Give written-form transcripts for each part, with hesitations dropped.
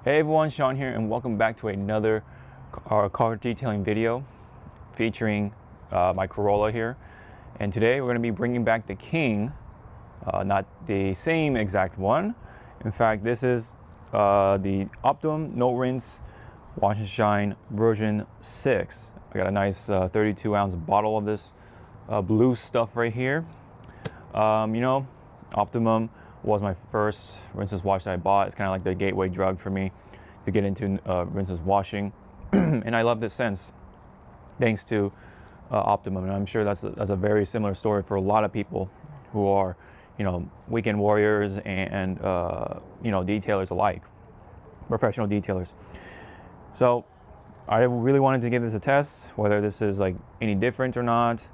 Hey everyone, Sean here, and welcome back to another car detailing video featuring my Corolla here. And today we're going to be bringing back the King, not the same exact one. In fact, this is the Optimum No Rinse Wash and Shine version 6. I got a nice 32-ounce bottle of this blue stuff right here. Optimum was my first rinseless wash that I bought. It's kind of like the gateway drug for me to get into rinseless washing, and I love it since, thanks to Optimum. And I'm sure that's a very similar story for a lot of people who are, weekend warriors and detailers alike, professional detailers. So I really wanted to give this a test, whether this is like any different or not.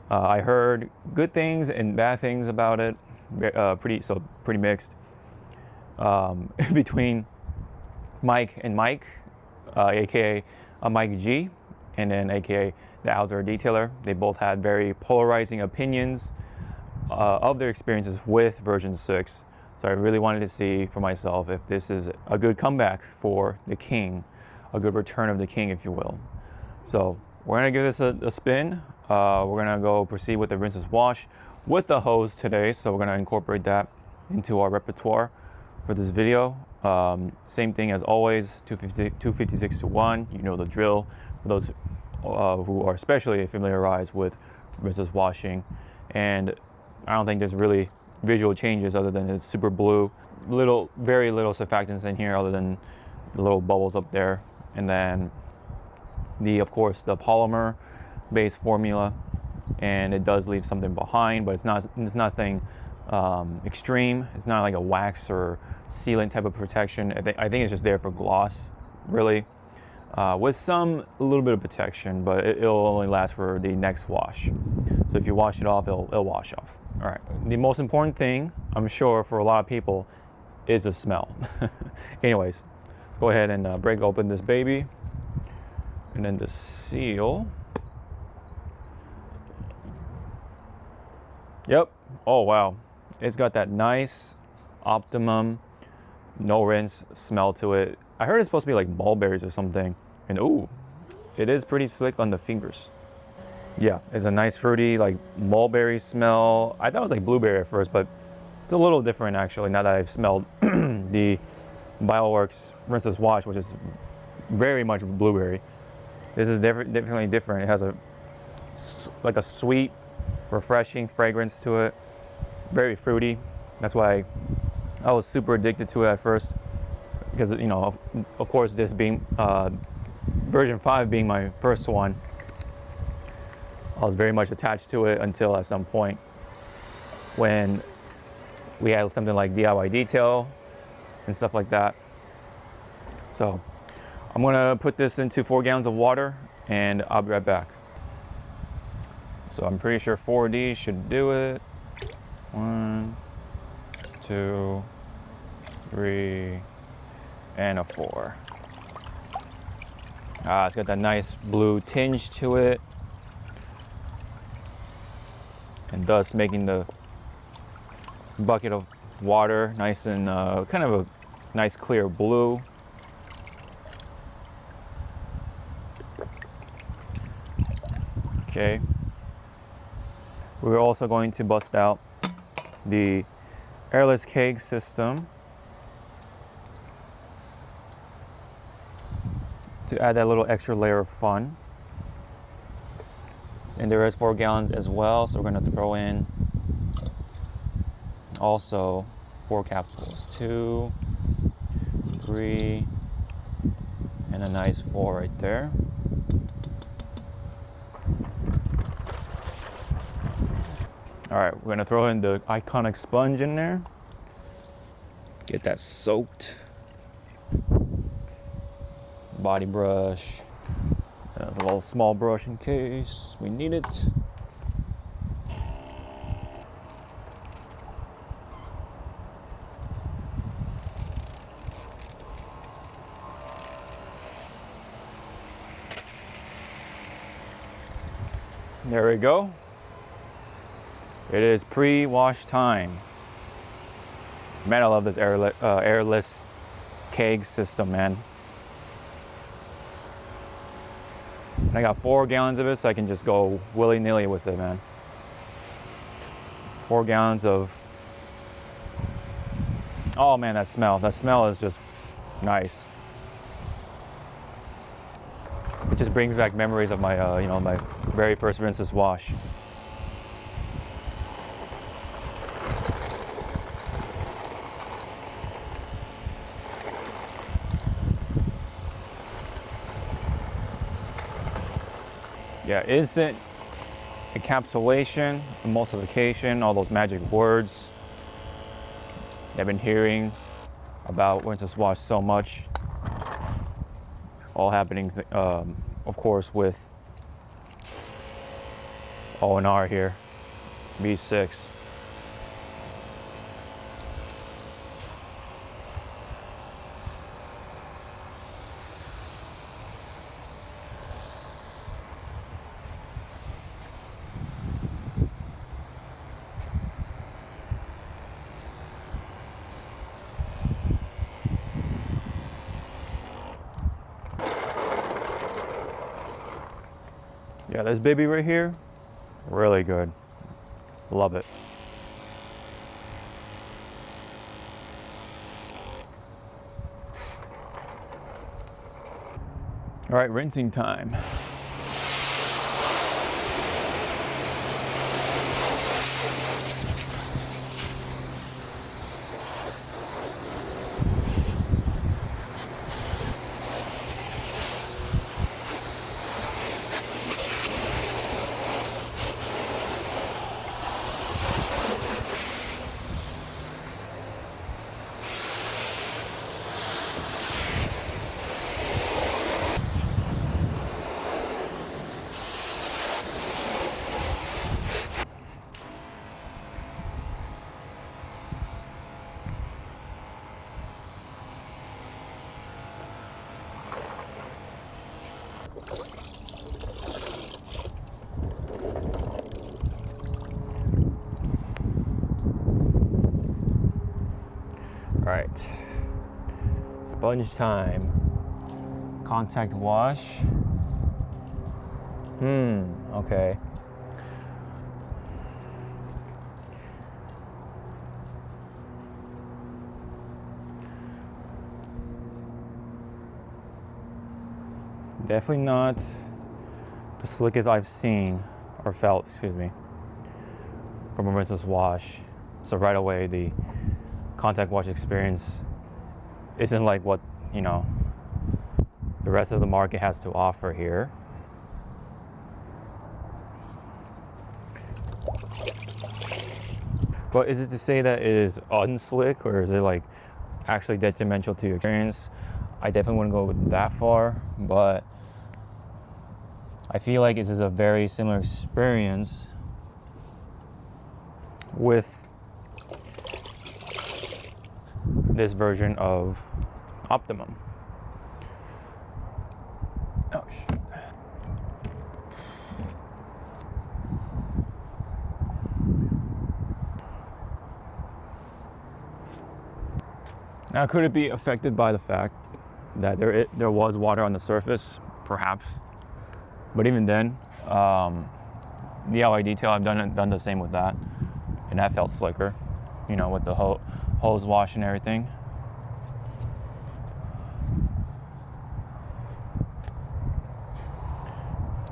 I heard good things and bad things about it. Pretty mixed between Mike and Mike, aka Mike G, and then aka the Outdoor Detailer. They both had very polarizing opinions of their experiences with version 6. So I really wanted to see for myself if this is a good comeback for the King, a good return of the King, if you will. So we're gonna give this a spin. We're gonna go proceed with the rinseless wash with the hose today, so we're going to incorporate that into our repertoire for this video. Same thing as always, 256 to 1, you know the drill. For those who are especially familiarized with rinseless washing, and I don't think there's really visual changes other than it's super blue. Very little surfactants in here other than the little bubbles up there, and then of course the polymer based formula. And it does leave something behind, but it's nothing extreme. It's not like a wax or sealant type of protection. I think it's just there for gloss, really, with a little bit of protection, but it'll only last for the next wash. So if you wash it off, it'll wash off. All right. The most important thing, I'm sure, for a lot of people is the smell. Anyways, go ahead and break open this baby, and then the seal. Yep. Oh wow, it's got that nice Optimum no rinse smell to it. I heard it's supposed to be like mulberries or something, and ooh, it is pretty slick on the fingers. Yeah, it's a nice fruity like mulberry smell. I thought it was like blueberry at first, but it's a little different actually now that I've smelled the Bioworks rinseless wash, which is very much blueberry. This is definitely different. It has a sweet, refreshing fragrance to it, very fruity. That's why I was super addicted to it at first, because of course this being version 5 being my first one, I was very much attached to it until at some point when we had something like DIY detail and stuff like that. So I'm gonna put this into 4 gallons of water and I'll be right back. So I'm pretty sure 4D should do it. 1, 2, 3, and a 4. It's got that nice blue tinge to it, and thus making the bucket of water nice and kind of a nice clear blue. Okay. We're also going to bust out the airless keg system to add that little extra layer of fun. And there is 4 gallons as well, so we're going to throw in also 4 capsules, 2, 3, and a nice 4 right there. All right, we're gonna throw in the iconic sponge in there. Get that soaked. Body brush. There's a little small brush in case we need it. There we go. It is pre-wash time. Man, I love this airless keg system, man. And I got 4 gallons of it, so I can just go willy-nilly with it, man. 4 gallons of, oh man, that smell is just nice. It just brings back memories of my, my very first rinseless wash. Yeah, instant encapsulation, emulsification, all those magic words I've been hearing about rinseless wash so much. All happening, of course, with ONR here, V6. Yeah, this baby right here, really good. Love it. All right, rinsing time. All right, sponge time. Contact wash. Okay. Definitely not the slickest I've seen or felt, excuse me, from a rinseless wash. So right away, the contact wash experience isn't like what, the rest of the market has to offer here. But is it to say that it is unslick, or is it like actually detrimental to your experience? I definitely wouldn't go that far, but I feel like this is a very similar experience with this version of Optimum. Oh shit. Now, could it be affected by the fact that there was water on the surface? Perhaps. But even then, the LA detail, I've done the same with that, and that felt slicker, with the hose wash and everything.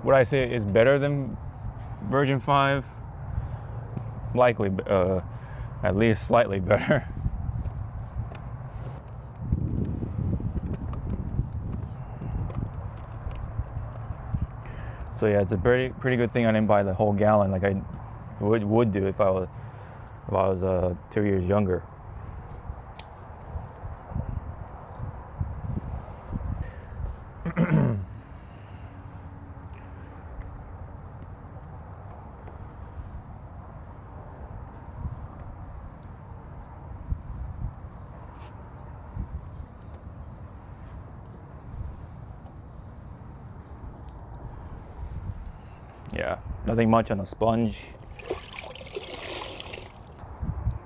Would I say it's better than version 5? Likely, at least slightly better. So yeah, it's a pretty good thing I didn't buy the whole gallon like I would do if I was 2 years younger. Yeah, nothing much on a sponge.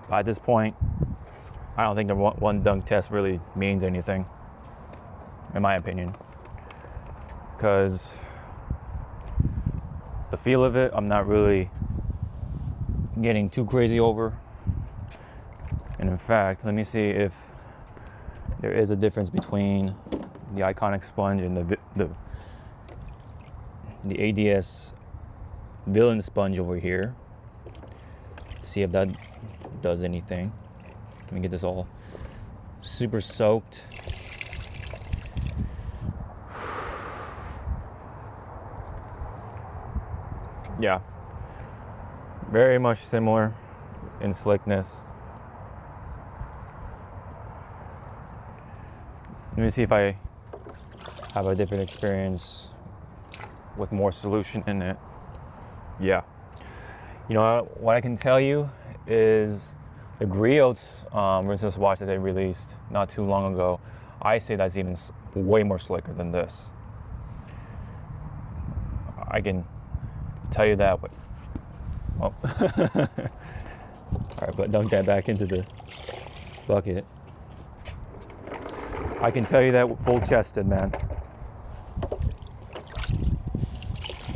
By this point, I don't think the one dunk test really means anything, in my opinion, because the feel of it, I'm not really getting too crazy over. And in fact, let me see if there is a difference between the Iconic sponge and the ADS Villain sponge over here. See if that does anything. Let me get this all super soaked. Yeah, very much similar in slickness. Let me see if I have a different experience with more solution in it. Yeah. You know what I can tell you is the Griots rinseless wash that they released not too long ago, I say that's even way more slicker than this. I can tell you that, but well. All right, but dunk that back into the bucket. I can tell you that full chested, man.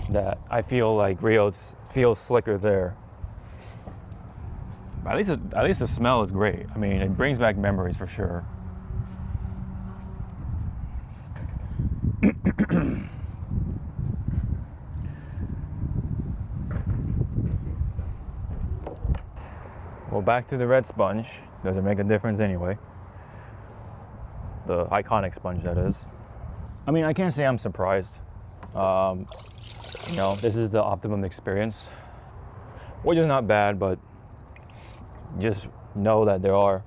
That I feel like Griots feels slicker there. At least the smell is great. I mean, it brings back memories for sure. Well, back to the red sponge. Doesn't make a difference anyway. The Iconic sponge, that is. I mean, I can't say I'm surprised. You know, this is the Optimum experience, which is not bad, but just know that there are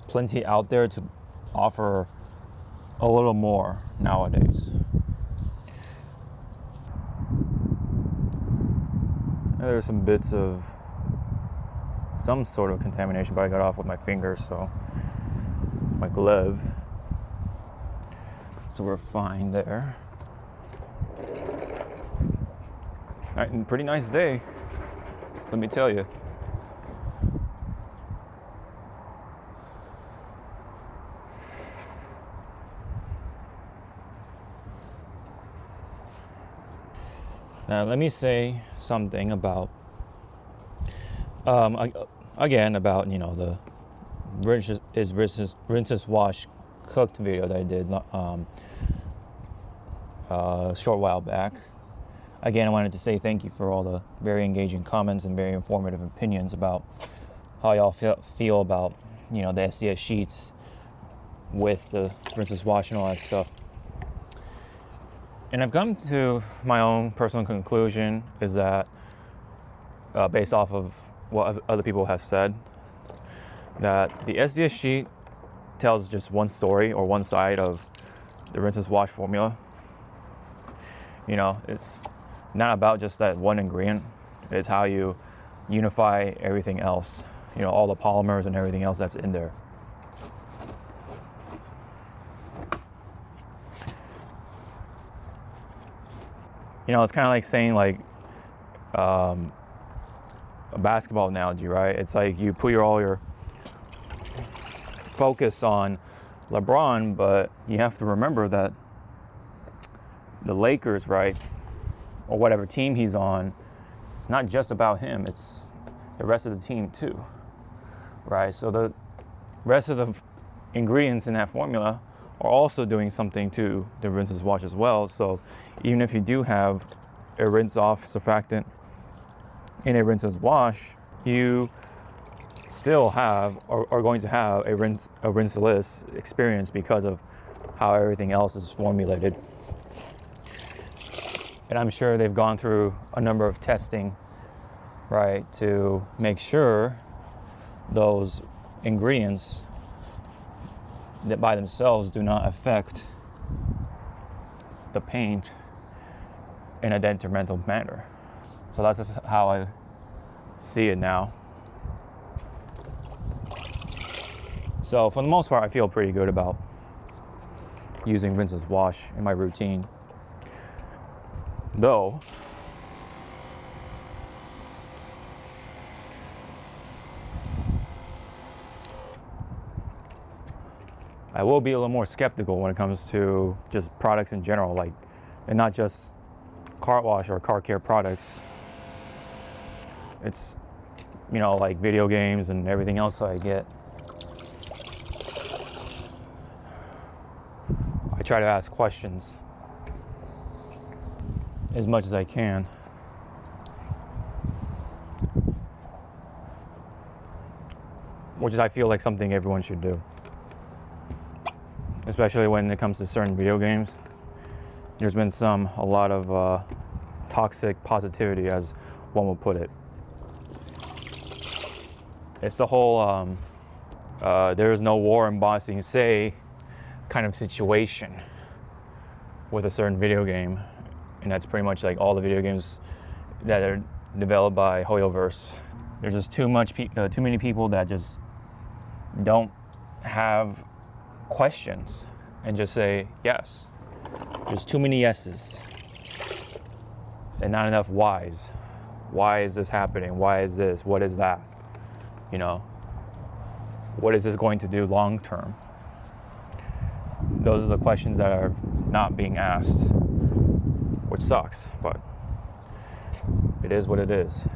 plenty out there to offer a little more nowadays. There's some bits of some sort of contamination, but I got off with my fingers, so my glove. So we're fine there. All right, pretty nice day, let me tell you. Now let me say something about, again, about, you know, the rinse wash cooked video that I did a short while back. Again, I wanted to say thank you for all the very engaging comments and very informative opinions about how y'all feel about, you know, the SDS sheets with the rinse wash and all that stuff. And I've come to my own personal conclusion is that, based off of what other people have said, that the SDS sheet tells just one story or one side of the rinse wash formula. You know, it's not about just that one ingredient. It's how you unify everything else, you know, all the polymers and everything else that's in there. You know, it's kind of like saying, like, a basketball analogy, right? It's like you put all your focus on LeBron, but you have to remember that the Lakers, right, or whatever team he's on, it's not just about him, it's the rest of the team too, right? So the rest of the ingredients in that formula are also doing something to the rinse wash as well. So even if you do have a rinse off surfactant in a rinse wash, you still have or are going to have a rinseless experience because of how everything else is formulated. And I'm sure they've gone through a number of testing, right, to make sure those ingredients that by themselves do not affect the paint in a detrimental manner. So that's just how I see it now. So for the most part, I feel pretty good about using rinse wash in my routine. Though, I will be a little more skeptical when it comes to just products in general, like, and not just car wash or car care products. It's, you know, like video games and everything else I get. I try to ask questions as much as I can. Which is, I feel like, something everyone should do. Especially when it comes to certain video games. There's been a lot of toxic positivity, as one would put it. It's the whole there is no war in Bossing Say kind of situation with a certain video game. And that's pretty much like all the video games that are developed by Hoyoverse. There's just too many people that just don't have questions and just say yes. There's too many yeses and not enough whys. Why is this happening? Why is this? What is that? You know, what is this going to do long term? Those are the questions that are not being asked, which sucks, but it is what it is.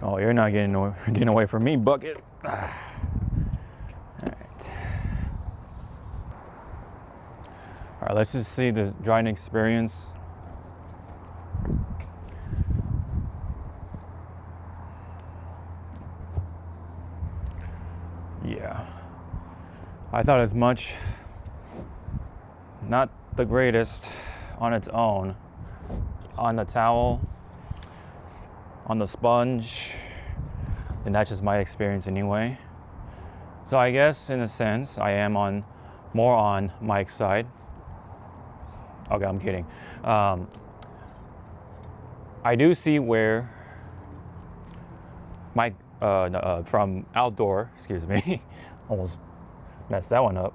Oh, you're not getting away from me, bucket. All right, let's just see the driving experience. Yeah, I thought as much. Not the greatest on its own. On the towel, on the sponge, and that's just my experience anyway. So I guess in a sense I am more on Mike's side. Okay, I'm kidding. I do see where Mike from Outdoor, excuse me, almost messed that one up.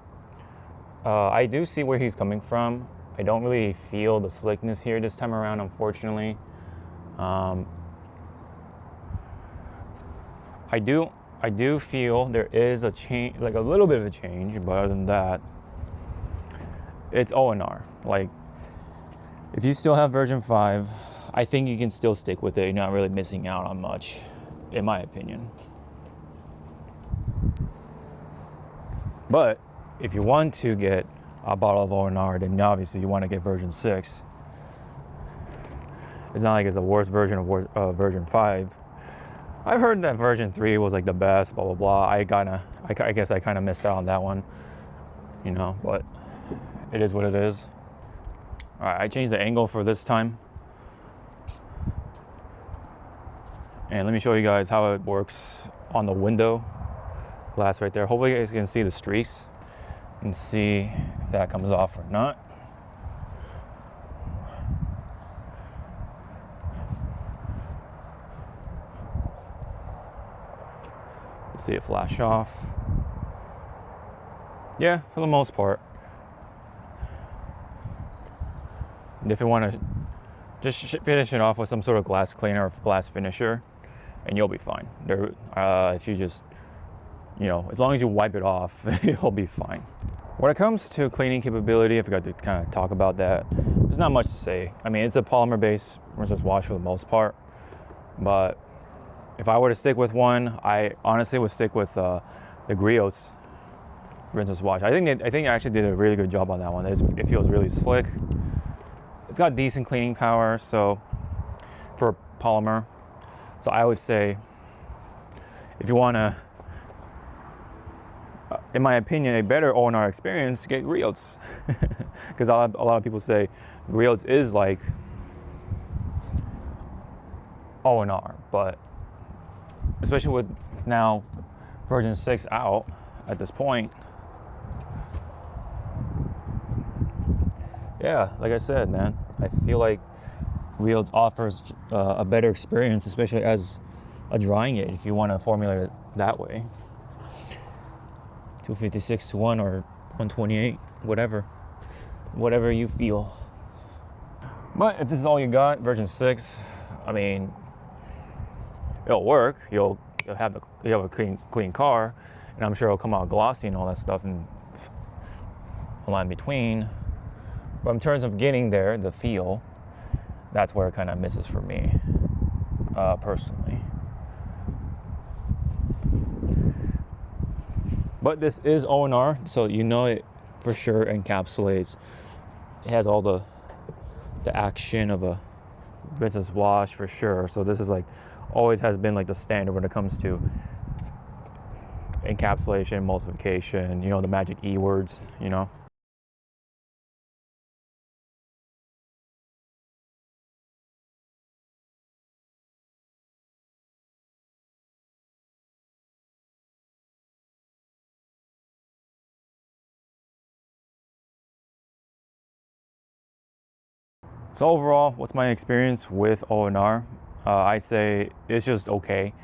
I do see where he's coming from. I don't really feel the slickness here this time around, unfortunately. I do feel there is a change, like a little bit of a change, but other than that, it's ONR. Like, if you still have version 5, I think you can still stick with it. You're not really missing out on much, in my opinion. But if you want to get a bottle of ONR, then obviously you want to get version 6. It's not like it's a worse version of version 5. I've heard that version 3 was like the best, blah, blah, blah. I guess I kind of missed out on that one, you know, but it is what it is. All right, I changed the angle for this time. And let me show you guys how it works on the window glass right there. Hopefully you guys can see the streaks and see if that comes off or not. See it flash off. Yeah, for the most part. And if you want to just finish it off with some sort of glass cleaner or glass finisher, and you'll be fine. If you just, you know, as long as you wipe it off, you'll be fine. When it comes to cleaning capability, I forgot to kind of talk about that. There's not much to say. I mean, it's a polymer-based rinseless wash for the most part, but if I were to stick with one, I honestly would stick with the Griot's rinseless wash. I think it actually did a really good job on that one. It feels really slick. It's got decent cleaning power, so for polymer. So I would say, if you want to, in my opinion, a better ONR experience, get Griot's, because a lot of people say Griot's is like ONR, but especially with now version 6 out at this point, yeah, like I said, man, I feel like Griot's offers a better experience, especially as a drying aid, if you want to formulate it that way. 256 to 1 or 128, whatever you feel. But if this is all you got, version 6, I mean, it'll work. You'll have a clean car, and I'm sure it'll come out glossy and all that stuff and a line between. But in terms of getting there, the feel, that's where it kind of misses for me, personally. But this is ONR, so you know it for sure encapsulates. It has all the action of a rinse wash for sure. So this is like always has been like the standard when it comes to encapsulation, emulsification, you know, the magic E words, you know. So overall, what's my experience with ONR? I'd say it's just okay.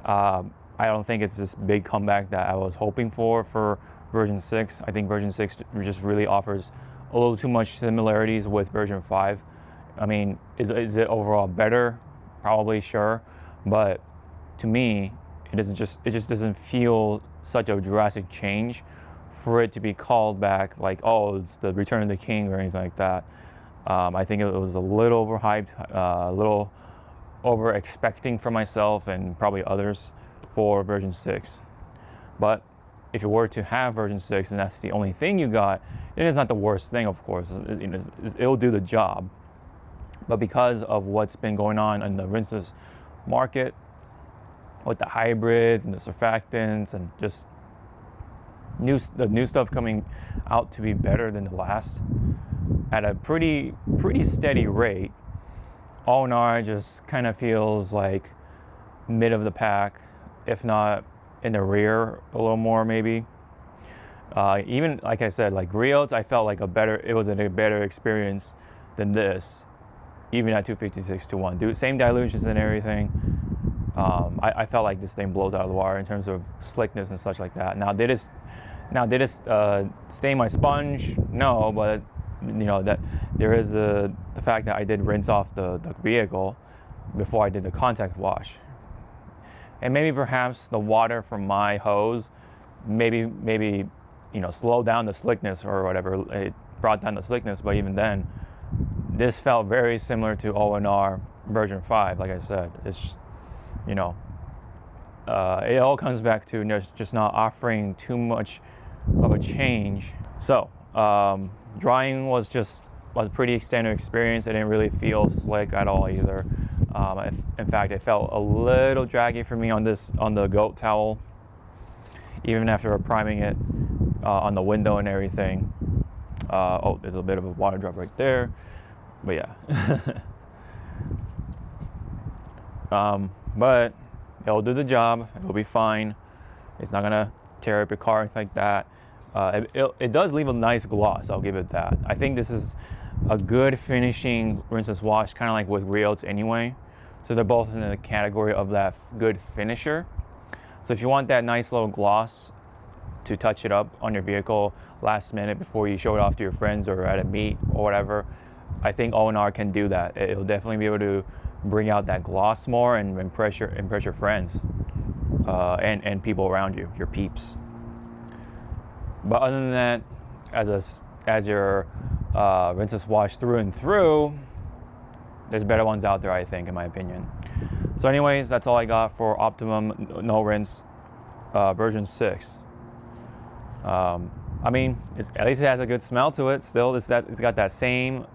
I don't think it's this big comeback that I was hoping for version 6. I think version 6 just really offers a little too much similarities with version 5. I mean, is it overall better? Probably, sure. But to me, it just doesn't feel such a drastic change for it to be called back like, oh, it's the Return of the King or anything like that. I think it was a little overhyped, a little over expecting for myself and probably others for version 6. But if you were to have version 6 and that's the only thing you got, it is not the worst thing, of course. It'll do the job. But because of what's been going on in the rinseless market with the hybrids and the surfactants and just the new stuff coming out to be better than the last at a pretty steady rate, ONR just kind of feels like mid of the pack, if not in the rear a little more maybe. Even like I said, like Rio's, I felt like it was a better experience than this, even at 256-1. Same dilutions and everything. I felt like this thing blows out of the water in terms of slickness and such like that. Now did it stain my sponge? No, but you know that there is the fact that I did rinse off the vehicle before I did the contact wash, and maybe perhaps the water from my hose maybe you know slowed down the slickness or whatever. It brought down the slickness, but even then, this felt very similar to ONR version 5. Like I said, it's you know it all comes back to just not offering too much of a change. So drying was a pretty standard experience. It didn't really feel slick at all either. In fact, it felt a little draggy for me on the goat towel, even after priming it on the window and everything. Oh, there's a bit of a water drop right there, but yeah. But it'll do the job. It'll be fine. It's not gonna tear up your car or anything like that. It does leave a nice gloss, I'll give it that. I think this is a good finishing rinseless wash, kind of like with Rio's anyway. So they're both in the category of that good finisher. So if you want that nice little gloss to touch it up on your vehicle last minute before you show it off to your friends or at a meet or whatever, I think ONR can do that. It'll definitely be able to bring out that gloss more and impress your friends and people around you, your peeps. But other than that, as your rinseless wash through and through, there's better ones out there, I think, in my opinion. So anyways, that's all I got for Optimum No Rinse version 6. I mean, at least it has a good smell to it. Still, it's got that same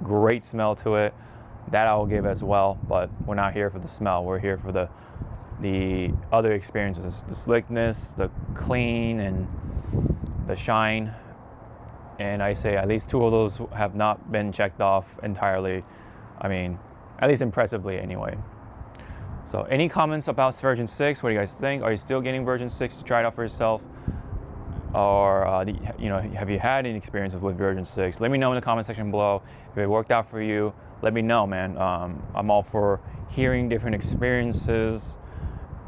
great smell to it. That I will give as well, but we're not here for the smell. We're here for the other experiences, the slickness, the clean, and the shine. And I say at least 2 of those have not been checked off entirely. I mean, at least impressively anyway. So any comments about version 6? What do you guys think? Are you still getting version 6 to try it out for yourself? Or you know, have you had any experiences with version 6? Let me know in the comment section below. If it worked out for you, let me know, man. I'm all for hearing different experiences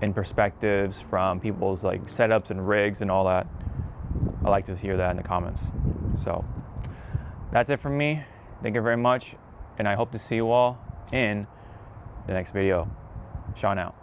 and perspectives from people's like setups and rigs and all that. I like to hear that in the comments. So that's it from me. Thank you very much. and I hope to see you all in the next video. Sean out.